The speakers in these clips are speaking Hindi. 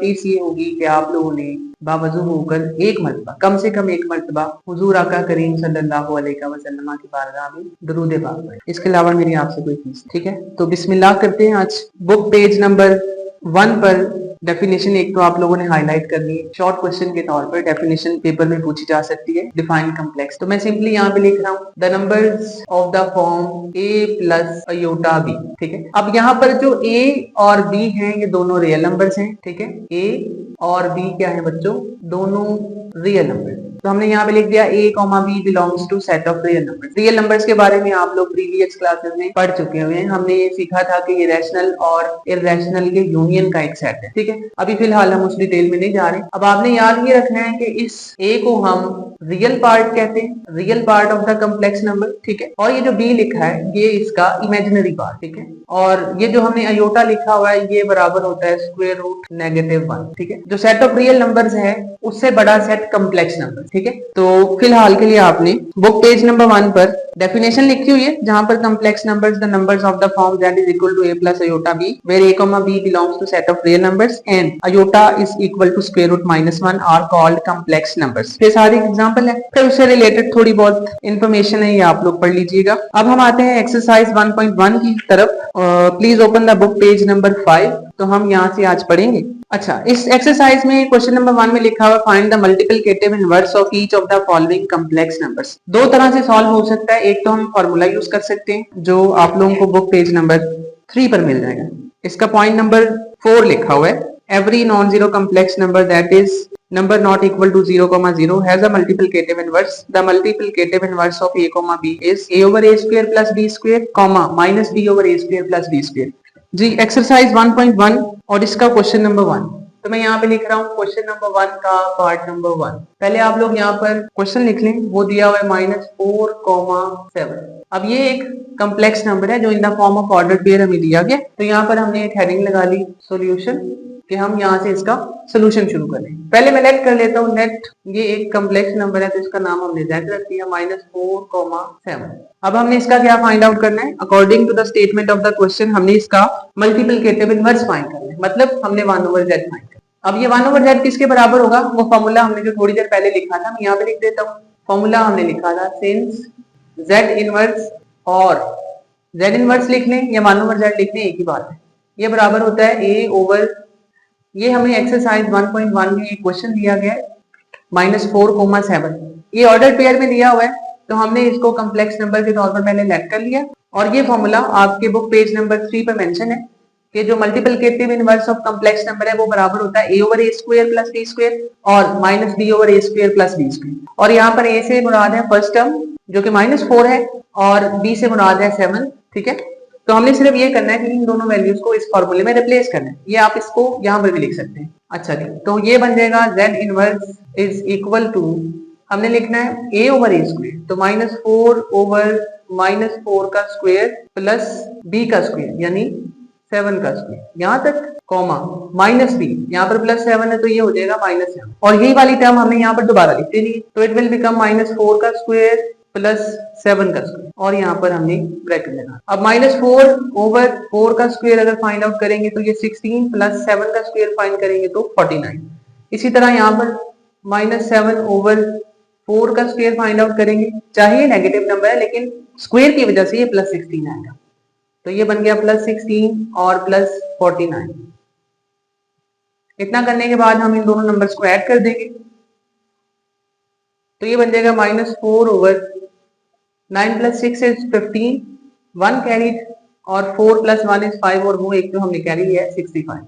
तफ्तीश ये होगी कि आप लोगों ने बावजू होकर एक मरतबा, कम से कम एक मरतबा हुजूर आका करीम सल्लल्लाहु अलैहि वसल्लम की बारगाह में दुरूद पाक पढ़े। इसके अलावा मेरी आपसे कोई फीस, ठीक है। तो बिस्मिल्लाह करते हैं। आज बुक पेज नंबर 1 पर डेफिनेशन एक तो आप लोगों ने हाईलाइट करनी है, शॉर्ट क्वेश्चन के तौर पर डेफिनेशन पेपर में पूछी जा सकती है। डिफाइन कम्प्लेक्स, तो मैं सिंपली यहाँ पे लिख रहा हूँ the numbers of the form a plus iota b, ठीक है। अब यहाँ पर जो a और b हैं ये दोनों रियल नंबर्स हैं, ठीक है। a और b क्या है बच्चों, दोनों रियल नंबर। तो हमने यहाँ पे लिख दिया a, b belongs to set of real numbers. Real numbers के बारे में आप लोग प्रीवियस क्लासेस में पढ़ चुके हुए हैं। हमने ये सीखा था कि ये रैशनल और इररेशनल के यूनियन का एक सेट है, ठीक है। अभी फिलहाल हम उस डिटेल में नहीं जा रहे। अब आपने याद ये रखना है कि इस a को हम रियल पार्ट कहते हैं, real part of the complex number, ठीक है। और ये जो b लिखा है ये इसका इमेजिनरी पार्ट, ठीक है। और ये जो हमने अयोटा लिखा हुआ है ये बराबर होता है स्क्वायर रूट -1, ठीक है। जो सेट ऑफ रियल नंबर्स है उससे बड़ा सेट कम्प्लेक्स नंबर, ठीक है। तो फिलहाल के लिए आपने बुक पेज नंबर 1 पर डेफिनेशन लिखी हुई है जहां पर complex numbers the numbers of the form z is equal to a plus iota b where a, b belongs to set of real numbers and iota is equal to square root -1 are called complex numbers. ये सारे एग्जांपल है, फिर उससे रिलेटेड थोड़ी बहुत इंफॉर्मेशन है, ये आप लोग पढ़ लीजिएगा। अब हम आते हैं एक्सरसाइज 1.1 की तरफ। Please open the book page number 5। तो हम यहाँ से आज पढ़ेंगे। अच्छा, इस एक्सरसाइज में क्वेश्चन नंबर 1 में लिखा हुआ find the multiplicative inverse of each of the following complex numbers. दो तरह से सॉल्व हो सकता है। एक तो हम फॉर्मूला यूज कर सकते हैं जो आप लोगों को बुक पेज नंबर 3 पर मिल जाएगा। इसका पॉइंट नंबर 4 लिखा हुआ है every non zero complex number that is number not equal to 0, 0 has a multiplicative inverse. The multiplicative inverse of a, b is a over a square plus b square, minus b over a square plus b square. Ji, exercise 1.1 और इसका क्वेश्चन नंबर 1। तो मैं यहाँ पे लिख रहा हूँ क्वेश्चन नंबर 1 का पार्ट नंबर 1। पहले आप लोग यहाँ पर क्वेश्चन लिख लें, वो दिया हुआ है -4, 7। अब ये एक कम्प्लेक्स नंबर है जो in the form of order pair हमें दिया गया। तो यहाँ पर हमने एक हेडिंग लगा ली सॉल्यूशन, कि हम यहाँ से इसका सोल्यूशन शुरू करें। पहले मैं नेट कर लेता हूँ। नेट, ये एक कम्प्लेक्स नंबर है तो इसका नाम हमने z रख दिया -4, 7। अब हमने इसका क्या फाइंड आउट करना है। According to the statement of the question हमने इसका मल्टीप्लिकेटिव इनवर्स फाइंड करना है, मतलब हमने 1/z फाइंड करना। अब ये 1/z किसके बराबर होगा, वो फॉर्मूला हमने जो थोड़ी देर पहले लिखा था, मैं यहाँ पे लिख देता हूँ। फॉर्मूला हमने लिखा था सिंस z इनवर्स, और z इनवर्स लिख लें या 1/z लिख लें, एक ही बात है। ये बराबर होता है a ओवर, ये हमें एक्सरसाइज 1.1 में एक क्वेश्चन दिया गया है -4, 7। ये ऑर्डर पेयर में दिया हुआ है तो हमने इसको कम्प्लेक्स नंबर के तौर पर पहले लेट कर लिया। और ये फॉर्मूला आपके बुक पेज नंबर 3 पर मेंशन है कि जो multiplicative inverse of complex number है वो बराबर होता है a over a square plus b square और -b over a square plus b square. और यहाँ पर a से मुराद है फर्स्ट टर्म जो कि -4 है और b से मुराद है 7, ठीक है। तो हमने सिर्फ ये करना है कि इन दोनों वैल्यूज को इस फॉर्मूले में रिप्लेस करना है। ये आप इसको यहाँ पर भी लिख सकते हैं। अच्छा जी, तो ये बन जाएगा z inverse is equal to, हमने लिखना है a ओवर a स्क्वायर, तो -4 ओवर -4 का स्क्वायर प्लस b का स्क्वायर यानी 7 का स्क्वायर, यहाँ तक कॉमा -b, यहाँ पर +7 है तो ये हो जाएगा -7। और यही वाली टर्म हमने यहाँ पर दोबारा लिख देनी है, तो इट विल बिकम -4 का स्क्वायर प्लस 7 का स्क्वायर, और यहाँ पर हमने ब्रैकेट लगा। अब -4 ओवर 4 का स्क्वायर अगर फाइंड आउट करेंगे तो ये 16 प्लस 7 का स्क्वायर फाइंड करेंगे तो 49। इसी तरह यहाँ पर -7 ओवर 4 का स्क्वायर फाइंड आउट करेंगे, चाहे नेगेटिव नंबर है लेकिन स्क्वायर की वजह से ये +16 आएगा, तो ये बन गया +16 और +49। इतना करने के बाद हम इन दोनों नंबर्स को ऐड कर देंगे तो ये बन जाएगा -4 ओवर 9 + 6 इज 15, 1 कैरीड, और 4 + 1 इज 5, और वो एक जो हमने कैरी लिया है 65,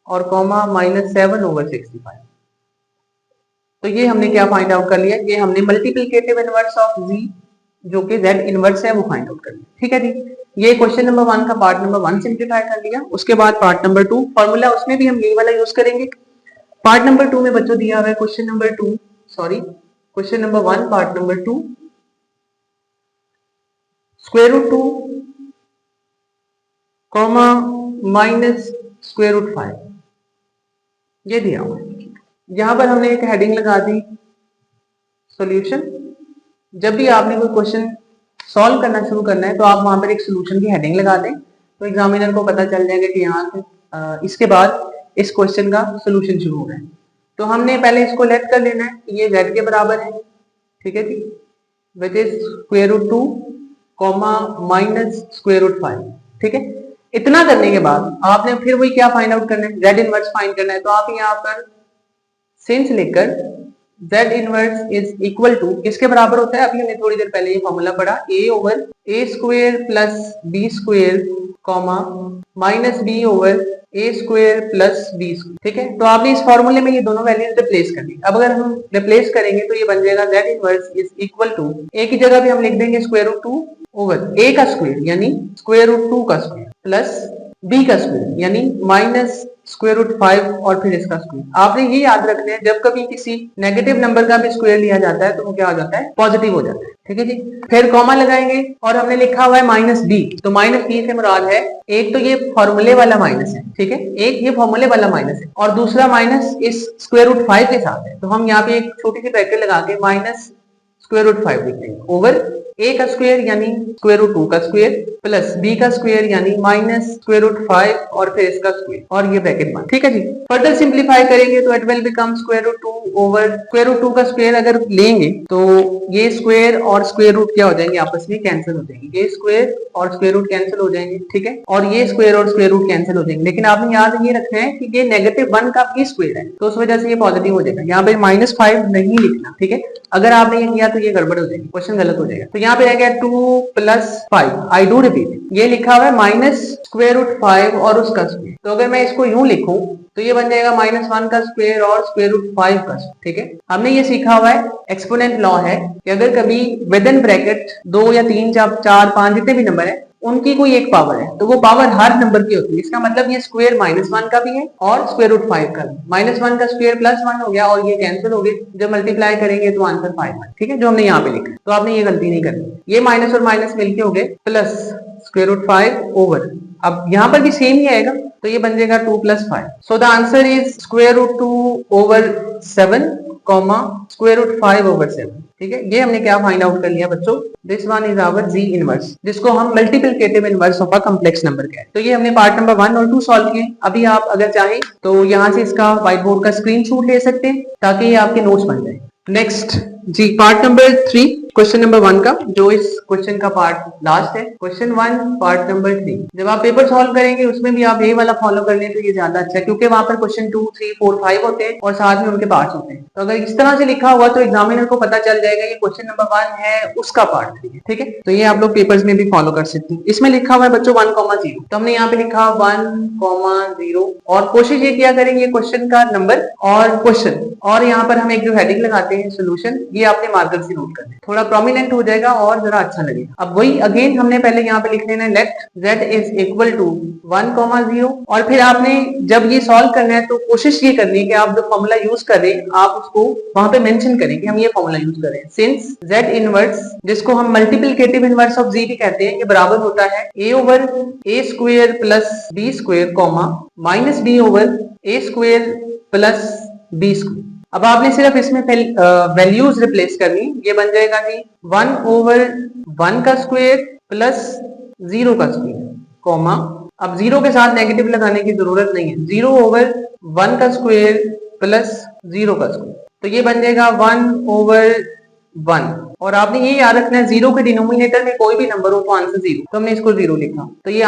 और कॉमा -7 ओवर 65। तो ये हमने क्या फाइंड आउट कर लिया, ये हमने मल्टीप्लिकेटिव इनवर्स ऑफ z जो कि z इनवर्स है वो फाइंड आउट कर लिया, ठीक है जी। ये क्वेश्चन नंबर 1 का पार्ट नंबर 1 सिंप्लीफाई कर लिया। उसके बाद पार्ट नंबर 2 फॉर्मूला, उसमें भी हम यही वाला यूज करेंगे। पार्ट नंबर 2 में बच्चों दिया हुआ है question number 2, sorry question number 1 part number 2, square root 2 comma minus square root 5, ये दिया हुआ है। यहां पर हमने एक हेडिंग लगा दी सॉल्यूशन। जब भी आपने कोई क्वेश्चन सॉल्व करना शुरू करना है तो आप वहां पर एक सॉल्यूशन की हेडिंग लगा दें, तो एग्जामिनर को पता चल जाएगा कि यहाँ से इसके बाद इस क्वेश्चन का सोल्यूशन शुरू हो रहा है। तो हमने पहले इसको लेट कर लेना है कि ये z के बराबर है, ठीक है जी, which is square root 2 comma minus square root 5, ठीक है। इतना करने के बाद आपने फिर वही क्या फाइंड आउट करना है, z इनवर्स फाइंड करना है। तो आप यहाँ पर सिंस लेकर z inverse is equal to किसके बराबर होता है, अभी हमने थोड़ी देर पहले ये फॉर्मूला पढ़ा, a over a square plus b square comma minus b over a square plus b square, ठीक है। तो आपने इस फॉर्मूले में ये दोनों वैल्यूज रिप्लेस कर दी। अब अगर हम रिप्लेस करेंगे तो ये बन जाएगा z inverse is equal to, a की जगह भी हम लिख देंगे स्क्वायर रूट 2 ओवर a का स्क्वायर यानी स्क्वायर रूट 2 का स्क्वायर प्लस b का स्क्वायर यानी माइनस स्क्वायर रूट 5 और फिर इसका स्क्वायर। आपने ये याद रखना है जब कभी किसी नेगेटिव नंबर का भी स्क्वायर लिया जाता है तो वो क्या हो जाता है, पॉजिटिव हो जाता है, ठीक है जी। फिर कॉमा लगाएंगे और हमने लिखा हुआ है माइनस बी, तो माइनस बी से मुराद है एक तो ये फॉर्मूले वाला माइनस है, ठीक है, एक ये फॉर्मूले वाला माइनस है और दूसरा माइनस इस स्क्वायर रूट 5 के साथ है। तो हम यहाँ पे एक छोटी सी ब्रैकेट लगा के माइनस स्क्वायर रूट 5 लिख देंगे ओवर a का स्क्वायर यानी स्क्वायर रूट 2 का स्क्वायर प्लस b का स्क्वायर यानी माइनस स्क्वायर रूट 5 और फिर इसका स्क्वायर और ये ब्रैकेट बंद, ठीक है जी। फर्दर सिंप्लीफाई करेंगे तो it will become square root 2 over square root 2 का स्क्वायर अगर लेंगे तो ये स्क्वायर और स्क्वायर रूट क्या हो जाएंगे, आपस में कैंसिल हो जाएंगे, ये स्क्वायर और स्क्वायर रूट कैंसिल हो जाएंगे, ठीक है, और ये स्क्वायर और स्क्वायर रूट कैंसिल हो जाएंगे। लेकिन आपने याद ये रखना है कि ये नेगेटिव 1 का भी स्क्वायर है तो उस वजह से ये पॉजिटिव हो जाएगा। यहाँ पे माइनस 5 नहीं लिखना, ठीक है, अगर आपने ये किया तो ये गड़बड़ हो जाएगी, क्वेश्चन गलत हो जाएगा। तो यहाँ पे रह गया 2 प्लस 5, आई डू रिपीट, ये लिखा हुआ है माइनस स्क्वायर रूट 5 और उसका स्क्वायर। तो अगर मैं इसको यूं लिखूं तो ये बन जाएगा माइनस 1 का स्क्वायर और स्क्वायर रूट 5 का स्क्वायर, ठीक है। हमने ये सीखा हुआ है, एक्सपोनेंट लॉ है कि अगर कभी विद इन ब्रैकेट 2 या 3 4 5 जितने भी नंबर है उनकी कोई एक पावर है तो वो पावर हर नंबर की होती है। इसका मतलब ये स्क्वायर माइनस 1 का भी है और स्क्वायर रूट 5 का भी। माइनस 1 का स्क्वायर प्लस 1 हो गया और ये कैंसिल हो गए, जब मल्टीप्लाई करेंगे तो आंसर 5 है, ठीक है, जो हमने यहाँ पे लिखा है। तो आपने ये गलती नहीं करनी, ये माइनस और माइनस मिलके हो गए प्लस स्क्वायर रूट 5 ओवर, अब यहाँ पर भी सेम ही आएगा तो ये बन जाएगा 2 plus 5। So the answer is square root 2 over 7 comma square root 5 over 7, ठीक है। ये हमने क्या फाइंड आउट कर लिया बच्चों, this one is our z inverse, जिसको हम multiplicative inverse of a complex number कहते हैं। तो ये हमने पार्ट नंबर 1 और 2 सॉल्व किए। अभी आप अगर चाहें तो यहाँ से इसका व्हाइट बोर्ड का स्क्रीनशॉट ले सकते हैं ताकि ये आपके नोट्स बन जाए। नेक्स्ट जी पार्ट नंबर 3 क्वेश्चन नंबर 1 का, जो इस क्वेश्चन का पार्ट लास्ट है, क्वेश्चन 1 पार्ट नंबर 3। जब आप पेपर सॉल्व करेंगे उसमें भी आप ये वाला फॉलो कर लें तो ये ज्यादा अच्छा है, क्योंकि वहां पर क्वेश्चन 2 3 4 5 होते हैं और साथ में उनके पार्ट्स होते हैं। तो अगर इस तरह से लिखा हुआ तो एग्जामिनर को पता चल जाएगा ये क्वेश्चन नंबर 1 है उसका पार्ट 3 है, ठीक है। तो ये आप लोग पेपर्स में भी फॉलो कर सकते हैं। इसमें लिखा हुआ है बच्चों 1,0, तो हमने यहाँ पे लिखा 1,0 और कोशिश ये किया करेंगे क्वेश्चन का नंबर और क्वेश्चन, और यहाँ पर हम एक जो हेडिंग लगाते हैं सोल्यूशन, ये आपने मार्कर से नोट करना है, थोड़ा प्रोमिनेंट हो जाएगा और जरा अच्छा लगेगा। अब वही अगेन हमने पहले यहाँ पे लिख लेना है let z is equal to 1,0 और फिर आपने जब ये सॉल्व करना है तो कोशिश ये करनी है कि आप जो फॉर्मूला यूज कर रहे हैं आप उसको वहां पे मेंशन करें कि हम ये फॉर्मूला यूज कर रहे हैं। सिंस z इनवर्स, जिसको हम मल्टीप्लिकेटिव इनवर्स ऑफ z भी कहते हैं, ये बराबर होता है a over a square plus b square comma minus b over a square plus b square. अब आपने सिर्फ इसमें वैल्यूज रिप्लेस करनी, ये बन जाएगा जी 1 ओवर 1 का स्क्वायर प्लस 0 का स्क्वायर कॉमा, अब 0 के साथ नेगेटिव लगाने की जरूरत नहीं है, 0 ओवर 1 का स्क्वायर प्लस 0 का स्क्वायर, तो ये बन जाएगा 1 ओवर 1। और आपने ये याद रखना है 0 के डिनोमिनेटर में कोई भी नंबर हो तो आंसर 0, तो हमने इसको 0 लिखा, तो ये